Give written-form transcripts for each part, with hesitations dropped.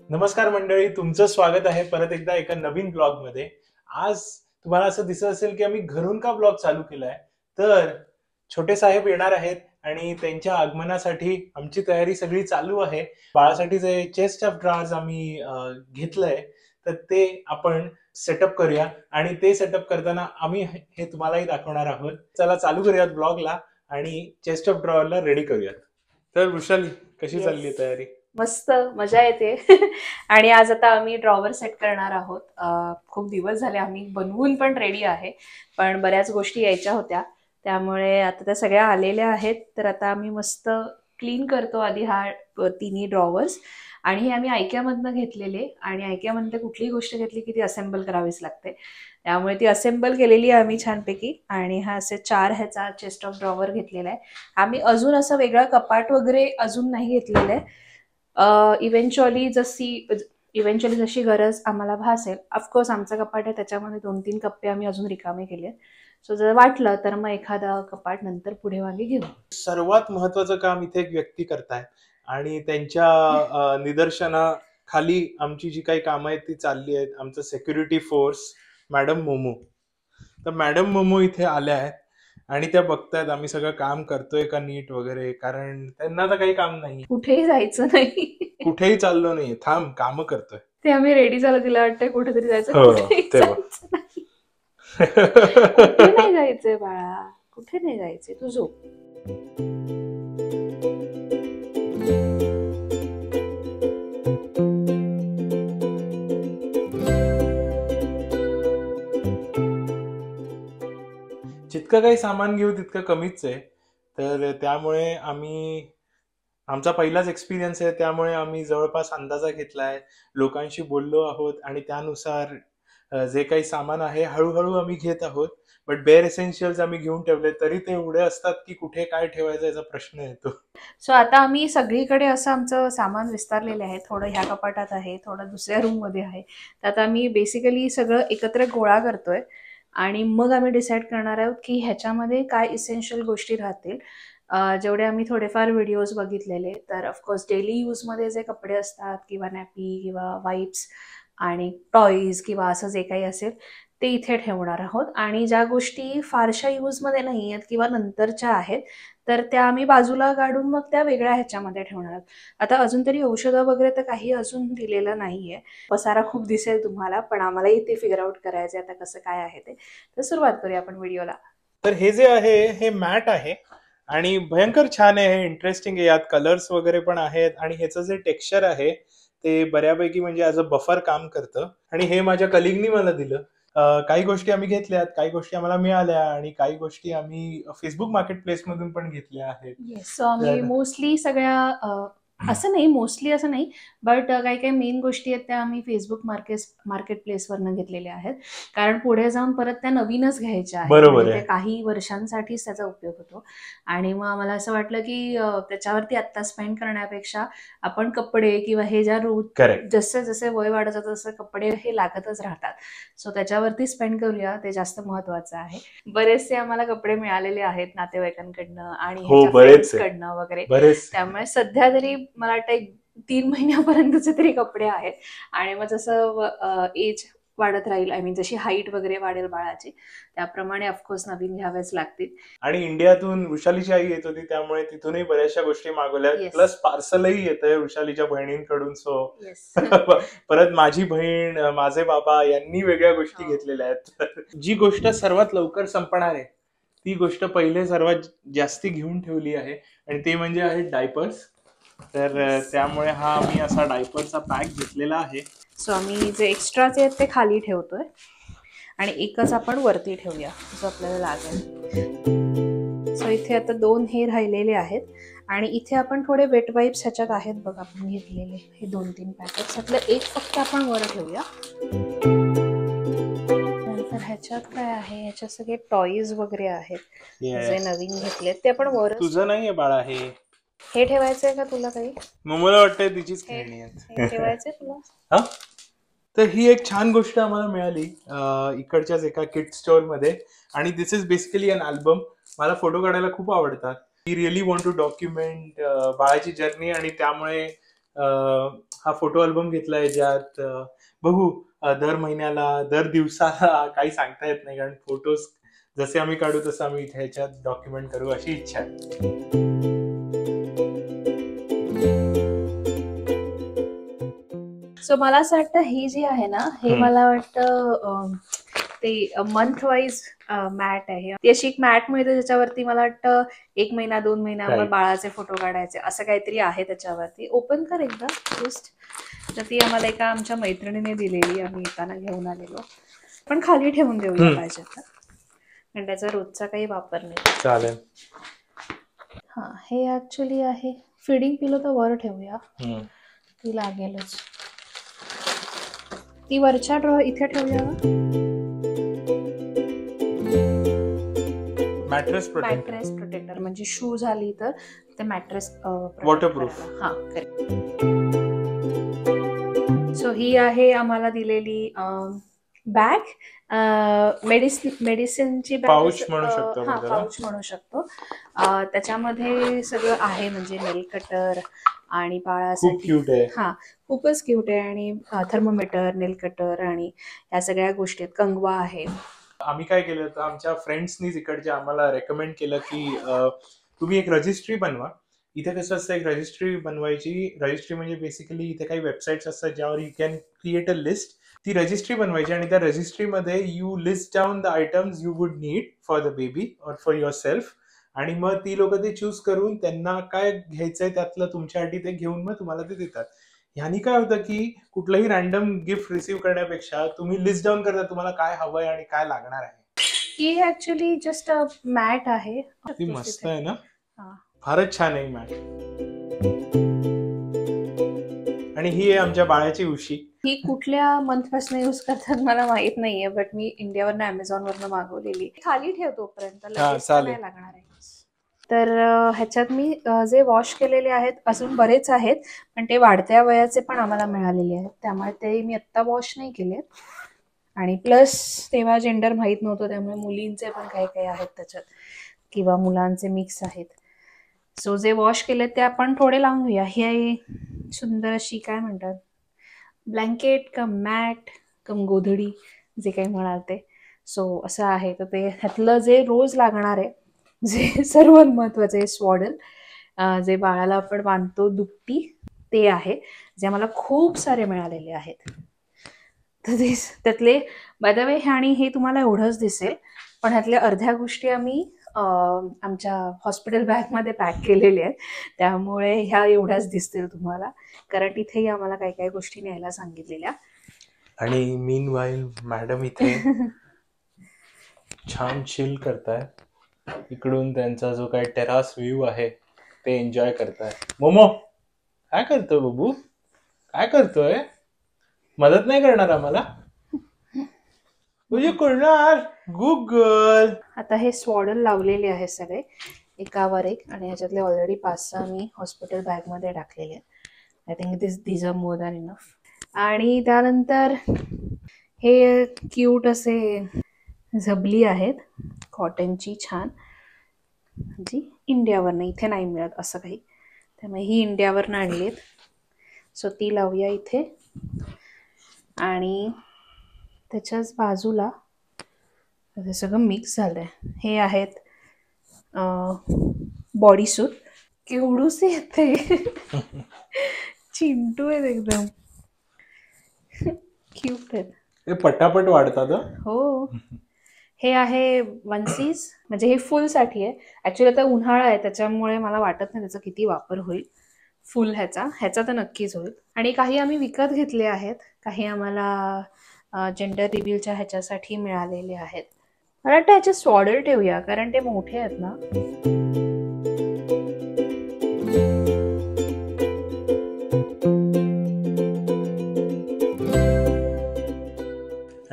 नमस्कार मंडळी, तुमचं स्वागत आहे परत एकदा एका नवीन ब्लॉग मध्ये। आज तुम्हाला असं दिसत असेल की आम्ही घरून का ब्लॉग चालू केलाय, तर छोटे साहेब येणार आहेत आणि त्यांच्या आगमनासाठी आमची तयारी सगळी चालू आहे। बाळासाठी जे चेस्ट ऑफ ड्रॉवर्स आम्ही घेतलंय, तर ते आपण सेटअप करूया आणि ते सेटअप करताना आम्ही हे तुम्हालाही दाखवणार आहोत। चला चालू करूयात ब्लॉगला आणि चेस्ट ऑफ ड्रॉवरला रेडी करूयात। तर वृषाली, कशी चालली आहे तयारी? मस्त, मजा येते। आणि आज आता आम्ही ड्रॉवर सेट करणार आहोत। खूप दिवस झाले आम्ही बनवून पण रेडी आहे, पण बऱ्याच गोष्टी यायच्या होत्या, त्यामुळे आता त्या सगळ्या आलेल्या आहेत। तर आता आम्ही मस्त क्लीन करतो आधी हा तिन्ही ड्रॉवर्स। आणि हे आम्ही आयकियामधनं घेतलेले, आणि आयकियामधनं कुठलीही गोष्ट घेतली की ती असेंबल करावीच लागते, त्यामुळे ती असेंबल केलेली आहे आम्ही छानपैकी। आणि हा असे 4 ह्याचा चेस्ट ऑफ ड्रॉवर घेतलेला आहे। आम्ही अजून असं वेगळं कपाट वगैरे अजून नाही घेतलेलं आहे। इव्हेंच्युअली जशी गरज आम्हाला भासेल, ऑफकोर्स आमचा कपाट आहे त्याच्यामध्ये 2-3 कप्पे आम्ही अजून रिकामे केले। सो जर वाटलं तर मग एखादा कपाट नंतर पुढे मागे घेऊ। सर्वात महत्वाचं काम इथे एक व्यक्ती करतायत आणि त्यांच्या निदर्शनाखाली आमची जी काही कामं आहेत ती चालली आहेत। आमचं सिक्युरिटी फोर्स मॅडम मोमो, तर मॅडम मोमो इथे आल्या आहेत आणि त्या बघतायत आम्ही सगळं काम करतोय का नीट वगैरे, कारण त्यांना तर काही काम नाही, कुठेही जायचं नाही, कुठेही चाललो नाही, थांब काम करतोय। ते आम्ही रेडी झालं, तिला वाटतंय कुठेतरी जायचं, हो, कुठेही तेव्हा जायचं नाही। कुठे नाही जायचंय बाळा, कुठे नाही जायचंय, तू झोप। जितकं काही सामान घेऊ तितकं कमीच आहे, तर त्यामुळे आमचा पहिलाच एक्सपिरियन्स आहे, त्यामुळे आम्ही जवळपास अंदाजा घेतलाय, लोकांशी बोललो आहोत आणि त्यानुसार जे काही सामान आहे हळूहळू आम्ही घेत आहोत। बट बेअर एसेन्शियल्स आम्ही घेऊन ठेवले, तरी ते एवढे असतात की कुठे काय ठेवायचं याचा प्रश्न येतो। सो आता आम्ही सगळीकडे असं आमचं सामान विस्तारलेलं आहे। थोडं ह्या कपाटात आहे, थोडं दुसऱ्या रूम मध्ये आहे। तर आता आम्ही बेसिकली सगळं एकत्र गोळा करतोय आणि मग आम्ही डिसाईड करणार आहोत की ह्याच्यामध्ये काय इसेन्शियल गोष्टी राहतील। जेवढे आम्ही थोडेफार व्हिडिओज बघितलेले, तर ऑफकोर्स डेली यूजमध्ये जे कपडे असतात किंवा नॅपी किंवा वाईप्स आणि टॉईज किंवा असं जे काही असेल ते इथे ठेवणार आहोत। आणि ज्या गोष्टी फारशा यूजमध्ये नाही आहेत किंवा नंतरच्या आहेत, तर त्या आम्ही बाजूला काढून मग त्या वेगळ्या ह्याच्यामध्ये ठेवणार आहोत। आता अजून तरी औषधं वगैरे तर काही अजून दिलेलं नाहीये, पसारा खूप दिसेल तुम्हाला, पण आम्हालाही ते फिगर आउट करायचं आता कसं काय आहे ते। तर सुरुवात करूया आपण व्हिडिओला। तर हे जे आहे हे मॅट आहे आणि भयंकर छान आहे, इंटरेस्टिंग आहे, यात कलर्स वगैरे पण आहेत आणि ह्याचं जे टेक्स्चर आहे ते बऱ्यापैकी म्हणजे ॲज अ बफर काम करतं। आणि हे माझ्या कलिगनी मला दिलं। काही गोष्टी आम्ही घेतल्यात, काही गोष्टी आम्हाला मिळाल्या आणि काही गोष्टी आम्ही फेसबुक मार्केट प्लेस मधून पण घेतल्या आहेत। सो आम्ही मोस्टली सगळ्या असं नाही, मोस्टली असं नाही, बट काही काही मेन गोष्टी आहेत त्या आम्ही फेसबुक मार्केट प्लेसवरनं घेतलेल्या आहेत, कारण पुढे जाऊन परत त्या नवीनच घ्यायच्या आहेत, बरोबर म्हणजे आहे, ते काही वर्षांसाठीच त्याचा उपयोग होतो। आणि मग आम्हाला असं वाटलं की त्याच्यावरती आत्ता स्पेंड करण्यापेक्षा आपण कपडे किंवा हे ज्या रोज करेक्ट, जसे जसे वय वाढत जातं तसं कपडे हे लागतच राहतात, सो त्याच्यावरती स्पेंड करूया, ते जास्त महत्वाचं आहे। बरेचसे आम्हाला कपडे मिळालेले आहेत नातेवाईकांकडनं आणि हो ह्याच्या बरेच आहे, फ्रेंड्सकडनं वगैरे, बरेच। त्यामुळे सध्या तरी मला वाटतं 3 महिन्यापर्यंतचे तरी कपडे आहेत। आणि मग जसं एज वाढत राहील, आय मीन जशी हाईट वगैरे वाढेल बाळाची, त्याप्रमाणे ऑफकोर्स नवीन घ्यावेच लागतील। आणि इंडियातून वृषालीची आई येत होती, त्यामुळे तिथूनही बऱ्याचशा गोष्टी मागवल्या, प्लस पार्सलही येतंय वृषालीच्या बहिणींकडून। सो परत माझी बहीण, माझे बाबा यांनी वेगळ्या गोष्टी घेतलेल्या आहेत। जी गोष्ट सर्वात लवकर संपणार आहे ती गोष्ट पहिले सर्वात जास्ती घेऊन ठेवली आहे, आणि ते म्हणजे आहे डायपर्स। तर त्यामुळे हा आम्ही असा डायपरचा पॅक घेतलेला आहे। सो आम्ही जे एक्स्ट्राचे आहेत ते खाली ठेवतोय आणि एकच आपण वरती ठेवूया जो आपल्याला लागेल। सो इथे आता 2 हे राहिलेले आहेत आणि इथे आपण थोडे वेट वाईप्स ह्याच्यात आहेत बघ आपण घेतलेले, हे 2-3 पॅकेट्स, त्यातलं एक फक्त आपण वर ठेवूया. नंतर ह्याच्यात काय आहे, ह्याच्यात सगळे टॉईज वगैरे आहेत जे नवीन घेतलेत, ते आपण वर. तुझं नाहीये बाळा हे ठेवायचंय का तुला काही? मला वाटतंय तिचीच खेळणी आहेत. ठेवायचंय तुला? हा, तर ही एक छान गोष्ट आम्हाला मिळाली इकडच्याच एका किट स्टोअर मध्ये. आणि this is basically an album. मला फोटो काढायला खूप आवडतात. He really want to document बाळाची जर्नी, आणि त्यामुळे हा फोटो अल्बम घेतलाय, ज्यात बघू दर महिन्याला, दर दिवसाला काही सांगता येत नाही, कारण फोटोज जसे आम्ही काढू तसं आम्ही इथे ह्याच्यात डॉक्युमेंट करू अशी इच्छा आहे. सो मला असं वाटतं ही जी आहे ना, हे मला वाटतं ते मंथ वाईज मॅट आहे. ती अशी एक मॅट मिळते ज्याच्यावरती मला वाटतं 1 महिना 2 महिन्यावर बाळाचे फोटो काढायचे असं काहीतरी आहे त्याच्यावरती. ओपन कर एकदा लिस्ट. तर ती आम्हाला एका आमच्या मैत्रिणीने दिलेली, आम्ही येताना घेऊन आलेलो. पण खाली ठेवून देऊया पाहिजे तर, कारण त्याचा रोजचा काही वापर नाही. चालेल. हा, हे ऍक्च्युली आहे फिडिंग पिलो, तर वर ठेवूया, ती लागेलच. ती वरच्या ड्रॉ इथे ठेवूया. मॅट्रेस प्रोटेक्टर म्हणजे शू झाली तर ते मॅट्रेस वॉटरप्रूफ. हा, करेक्ट. सो ही आहे आम्हाला दिलेली बॅग, मेडिसिनची बॅग, पाऊच म्हणू शकतो. हा, पाऊच म्हणू शकतो. त्याच्यामध्ये सगळं आहे, म्हणजे नेल कटर आणि बाळासाठी. हा, खूपच क्यूट आहे. आणि थर्मोमीटर, नेल कटर आणि या सगळ्या गोष्टी आहेत. कंगवा आहे. आम्ही काय केलं तर आमच्या फ्रेंड्सनीच इकडच्या आम्हाला रेकमेंड केलं की तुम्ही एक रजिस्ट्री बनवा. इथे कसं असतं, एक रजिस्ट्री बनवायची. रजिस्ट्री म्हणजे बेसिकली इथे काही वेबसाईट्स असतात ज्यावर you can create a list. ती रजिस्ट्री बनवायची, आणि त्या रजिस्ट्रीमध्ये you list down the items you would need for the baby or for yourself. आणि मग ती लोक ते चूज करून त्यांना काय घ्यायचंय त्यातलं तुमच्यासाठी ते घेऊन मग तुम्हाला ते देतात. ह्यानी काय होतं की कुठलंही रॅन्डम गिफ्ट रिसीव्ह करण्यापेक्षा तुम्ही लिस्ट डाऊन करता तुम्हाला काय हवंय आणि काय लागणार आहे. ही ऍक्च्युली जस्ट अ मॅट आहे. ती मस्त आहे ना, फारच छान आहे मॅट. आणि ही आहे आमच्या बाळाची उशी. ही कुठल्या मंथ पासून युज करतात मला माहित नाहीये, बट मी इंडियावरनं अमेझॉनवरनं मागवलेली. खाली ठेवतोपर्यंत नाही लागणार आहे. तर ह्याच्यात मी जे वॉश केलेले आहेत अजून बरेच आहेत, पण ते वाढत्या वयाचे पण आम्हाला मिळालेले आहेत, त्यामुळे ते मी आत्ता वॉश नाही केले. आणि प्लस तेव्हा जेंडर माहीत नव्हतं, त्यामुळे मुलींचे पण काही काही आहेत त्याच्यात, किंवा मुलांचे मिक्स आहेत. सो जे वॉश केले ते आपण थोडे लावून घेऊया. ही सुंदर अशी काय म्हणतात, ब्लँकेट कम मॅट कम गोधडी, जे काही म्हणाल ते. सो असं आहे. तर ते ह्यातलं जे रोज लागणार आहे, जे सर्वात महत्वाचे स्वॉडल, जे बाळाला आपण बांधतो, दुपटी, ते आहे, जे आम्हाला खूप सारे मिळालेले आहेत. तर त्यातले बाय द वे, आणि हे तुम्हाला एवढंच दिसेल, पण ह्यातल्या अर्ध्या गोष्टी आम्ही आमच्या हॉस्पिटल बॅगमध्ये पॅक केलेल्या आहेत, त्यामुळे ह्या एवढ्याच दिसतील तुम्हाला, कारण तिथेही आम्हाला काही काही गोष्टी न्यायला सांगितलेल्या. आणि मीनवाईल मॅडम इथे छान चिल करताय. इकडून त्यांचा जो काही टेरास व्ह्यू आहे ते एन्जॉय करताय. मोमो काय करतोय बाबू, काय करतोय? मदत नाही करणार आम्हाला? तुझे करणार गुगल. आता हे स्वॉडल लावलेले आहेत सगळे एकावर एक, आणि ह्याच्यातले ऑलरेडी 5-6 मी हॉस्पिटल बॅग मध्ये टाकलेले आहेत. I think these are more than enough. आणि त्यानंतर हे क्यूट असे झबली आहेत कॉटनची, छान, जी इंडियावरनं, इथे नाही मिळत असं काही, त्यामुळे ही इंडियावरनं आणली आहेत. सो ती लावूया इथे. आणि त्याच्याच बाजूला हे सगळं मिक्स झालंय. हे आहेत बॉडीसूट, केवढूसे येते, चिंटू आहेत एकदम क्यूट आहेत. ते पटापट वाढतात. हो. हे आहे वनसीज, म्हणजे हे फुल साठी आहे. ऍक्च्युली आता उन्हाळा आहे, त्याच्यामुळे मला वाटत नाही त्याचा किती वापर होईल. फुल ह्याचा तर नक्कीच होईल. आणि काही आम्ही विकत घेतले आहेत, काही आम्हाला जेंडर रिव्हीलच्या ह्याच्यासाठी मिळालेले आहेत. मला वाटतं ह्याचे स्वॉडल ठेवूया, कारण ते मोठे आहेत ना.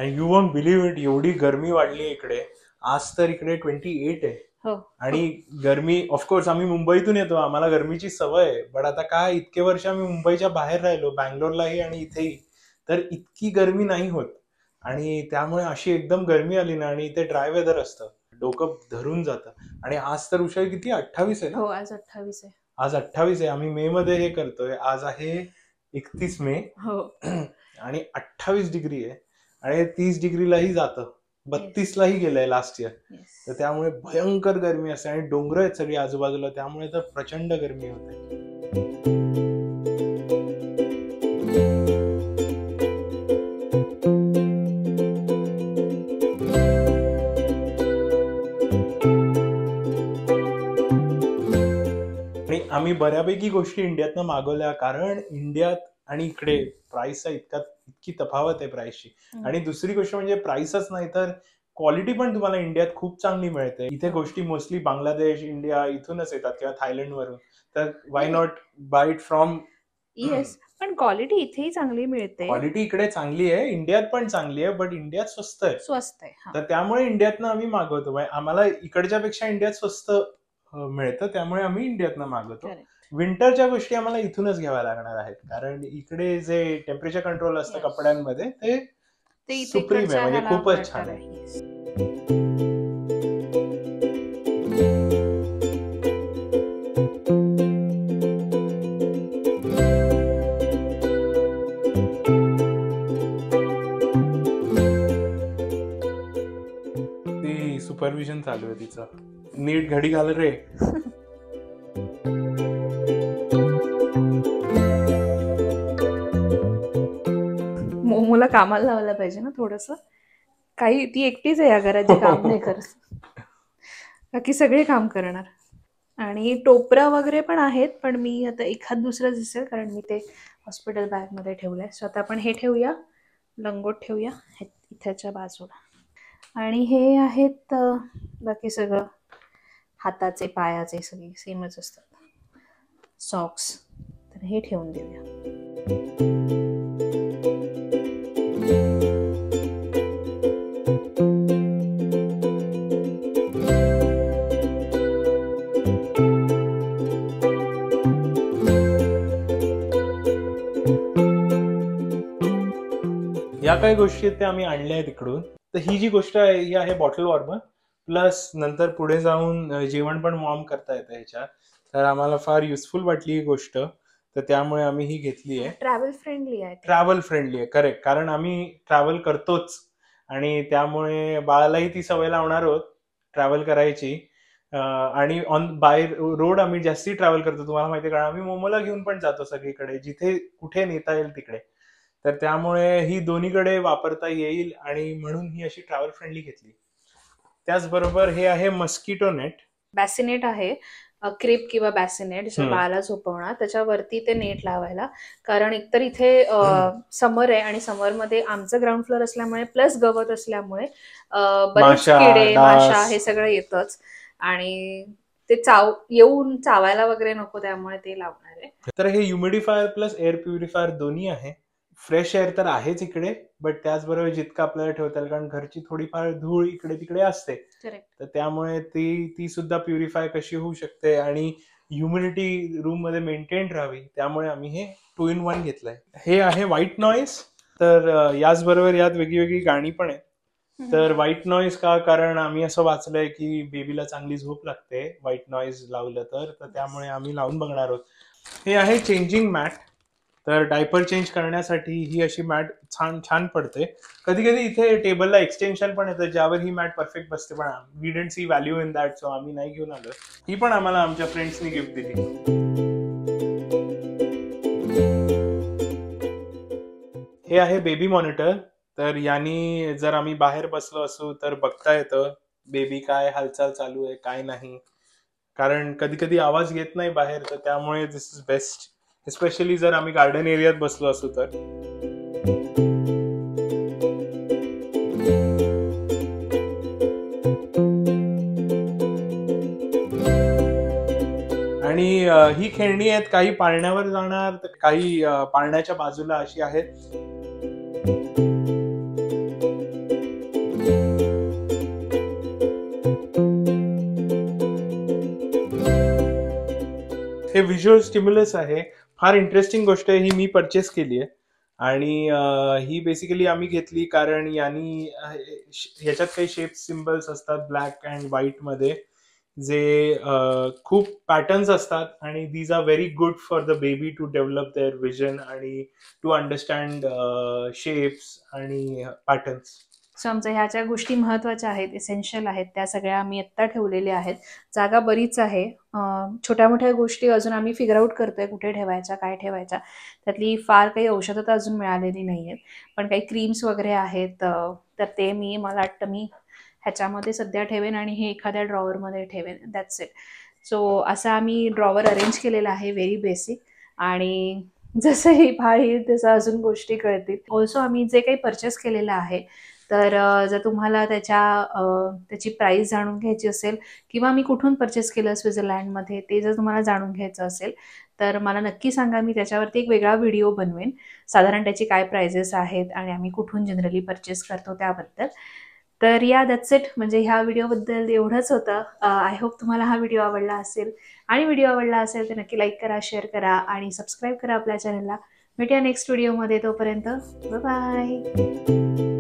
आणि यू वोंट बिलीव्ह इट, एवढी गरमी वाढली इकडे. आज तर इकडे 28 आहे. हो. आणि गरमी, ऑफकोर्स आम्ही मुंबईतून येतो, आम्हाला गरमीची सवय आहे. पण आता काय, इतके वर्ष आम्ही मुंबईच्या बाहेर राहिलो, बँगलोरलाही आणि इथेही, तर इतकी गरमी नाही होत. आणि त्यामुळे अशी एकदम गरमी आली ना, आणि इथे ड्राय वेदर असतं, डोकं धरून जातं. आणि आज तर उशाई किती, 28 आहे ना? हो, आज 28 आहे. आज 28 आहे. आम्ही मे मध्ये हे करतोय. आज आहे 31 मे. हो. आणि 28 डिग्री आहे. आणि 30 डिग्रीलाही जातं, 32लाही गेलंय लास्ट इयर. तर त्यामुळे भयंकर गरमी असते. आणि डोंगर आहेत सगळी आजूबाजूला, त्यामुळे तर प्रचंड गरमी होते. आणि आम्ही बऱ्यापैकी गोष्टी इंडियातनं मागवल्या, कारण इंडियात आणि इकडे प्राइसचा इतकी तफावत आहे प्राइसची. आणि दुसरी गोष्ट म्हणजे प्राइसच नाही तर क्वालिटी पण तुम्हाला इंडियात खूप चांगली मिळते. इथे गोष्टी मोस्टली बांगलादेश, इंडिया इथूनच येतात किंवा थायलंड वरून. तर why not buy it from. Yes, पण क्वालिटी इथेही चांगली मिळते. क्वालिटी इकडे चांगली आहे, इंडियात पण चांगली आहे, बट इंडियात स्वस्त आहे. तर त्यामुळे इंडियातनं आम्ही मागवतो. आम्हाला इकडच्या पेक्षा इंडियात स्वस्त मिळतं, त्यामुळे आम्ही इंडियातनं मागवतो. विंटरच्या गोष्टी आम्हाला इथूनच घ्याव्या लागणार आहेत, कारण इकडे जे टेम्परेचर कंट्रोल असतं कपड्यांमध्ये ते सुप्रीम आहे, म्हणजे खूपच छान आहे. ती सुपरविजन चालू आहे तिचं. नीट घडी घाल रे. मोमोला कामाला लावायला पाहिजे ना थोडंसं. काही ती एकटीच आहे या घरात जे काम नाही करत, बाकी सगळे काम करणार. आणि टोपरा वगैरे पण आहेत, पण मी आता एखाद दुसरं दिसेल, कारण मी ते हॉस्पिटल बॅग मध्ये ठेवलंय. सो आता आपण हे ठेवूया, लंगोट ठेवूया इथ्याच्या बाजूला. आणि हे आहेत बाकी सगळं हाताचे पायाचे सगळे सेमच असतात, सॉक्स. तर हे ठेवून देऊया. या काही गोष्टी आहेत त्या आम्ही आणल्या आहेत तिकडून. तर ही जी गोष्ट आहे ही आहे बॉटल वॉर्मर, प्लस नंतर पुढे जाऊन जेवण पण वॉर्म करता येतं ह्याच्यात. तर आम्हाला फार युजफुल वाटली ही गोष्ट, तर त्यामुळे आम्ही ही घेतली आहे. ट्रॅव्हल फ्रेंडली आहे. करेक्ट, कारण आम्ही ट्रॅव्हल करतोच आणि त्यामुळे बाळालाही ती सवय लावणार आहोत ट्रॅव्हल करायची. आणि ऑन बाय रोड आम्ही जास्ती ट्रॅव्हल करतो, तुम्हाला माहिती आहे, कारण आम्ही मोमोला घेऊन पण जातो सगळीकडे, जिथे कुठे नेता येईल तिकडे. तर त्यामुळे ही दोन्हीकडे वापरता येईल, आणि म्हणून ही अशी ट्रॅव्हल फ्रेंडली घेतली. त्याचबरोबर हे आहे मस्किटो नेट. बॅसिनेट आहे, क्रिप किंवा बॅसिनेट, जे बाळाला झोपवणार, त्याच्यावरती ते नेट लावायला. कारण एकतर इथे समर आहे, आणि समरमध्ये आमचं ग्राउंड फ्लोअर असल्यामुळे प्लस गवत असल्यामुळे बरेच किडे, माशा हे सगळं येतच, आणि ते येऊन चावायला वगैरे नको, त्यामुळे ते लावणार आहे. तर हे ह्युमिडिफायर प्लस एअर प्युरिफायर दोन्ही आहे. फ्रेश एअर तर आहेच इकडे, बट त्याचबरोबर जितकं आपल्याला ठेवता येईल, कारण घरची थोडीफार धूळ इकडे तिकडे असते, तर त्यामुळे ती सुद्धा प्युरिफाय कशी होऊ शकते आणि ह्युमिडिटी रूम मध्ये मेंटेन राहावी, त्यामुळे आम्ही हे 2-in-1 घेतलंय. हे आहे व्हाईट नॉईज. तर याचबरोबर यात वेगळी गाणी पण आहेत. तर व्हाईट नॉईज का, कारण आम्ही असं वाचलंय की बेबीला चांगली झोप लागते व्हाईट नॉईज लावलं तर त्यामुळे आम्ही लावून बघणार आहोत. हे आहे चेंजिंग मॅट. तर डायपर चेंज करण्यासाठी ही अशी मॅट छान पडते. कधी कधी इथे टेबलला एक्सटेन्शन पण येतं, ज्यावर ही मॅट परफेक्ट बसते, पण we didn't see value in that, so आम्ही नाही घेऊन आलो. ही पण आम्हाला आमच्या फ्रेंड्सनी गिफ्ट दिली. हे आहे बेबी मॉनिटर. तर यांनी जर आम्ही बाहेर बसलो असू तर बघता येतं बेबी काय हालचाल चालू आहे काय नाही, कारण कधी कधी आवाज येत नाही बाहेर, तर त्यामुळे दिस इज बेस्ट, एस्पेशली जर आम्ही गार्डन एरियात बसलो असू तर. आणि ही खेळणी आहेत, काही पाळण्यावर जाणार तर काही पाळण्याच्या बाजूला अशी आहेत. व्हिज्युअल स्टिम्युलस आहे. फार इंटरेस्टिंग गोष्ट आहे ही. मी परचेस केली आहे आणि ही बेसिकली आम्ही घेतली कारण याच्यात काही शेप सिम्बल्स असतात ब्लॅक अँड व्हाईट मध्ये, जे खूप पॅटर्न्स असतात आणि these are very good for the baby to develop their vision आणि टू अंडरस्टँड शेप्स आणि पॅटर्न्स. सो आमच्या ह्या ज्या गोष्टी महत्त्वाच्या आहेत, एसेन्शियल आहेत, त्या सगळ्या आम्ही आत्ता ठेवलेल्या आहेत. जागा बरीच आहे. छोट्या मोठ्या गोष्टी अजून आम्ही फिगर आउट करतोय कुठे ठेवायच्या, काय ठेवायच्या. त्यातली फार काही औषधं तर अजून मिळालेली नाही आहेत, पण काही क्रीम्स वगैरे आहेत. तर ते मला वाटतं मी ह्याच्यामध्ये सध्या ठेवेन आणि हे एखाद्या ड्रॉवरमध्ये ठेवेन. That's it. सो असं आम्ही ड्रॉवर अरेंज केलेला आहे, व्हेरी बेसिक. आणि जसंही भाळ येईल तसं अजून गोष्टी कळतील. ऑल्सो आम्ही जे काही परचेस केलेलं आहे, तर जर तुम्हाला त्याची प्राईस जाणून घ्यायची असेल किंवा मी कुठून परचेस केलं स्वित्झर्लंडमध्ये ते जर तुम्हाला जाणून घ्यायचं असेल तर मला नक्की सांगा. मी त्याच्यावरती एक वेगळा व्हिडिओ बनवेन, साधारण त्याची काय प्राइजेस आहेत आणि आम्ही कुठून जनरली परचेस करतो त्याबद्दल. तर या दॅट्स इट. म्हणजे ह्या व्हिडिओबद्दल एवढंच होतं. आय होप तुम्हाला हा व्हिडिओ आवडला असेल, आणि व्हिडिओ आवडला असेल तर नक्की लाईक करा, शेअर करा आणि सबस्क्राईब करा आपल्या चॅनलला. भेटूया नेक्स्ट व्हिडिओमध्ये. तोपर्यंत बाय बाय.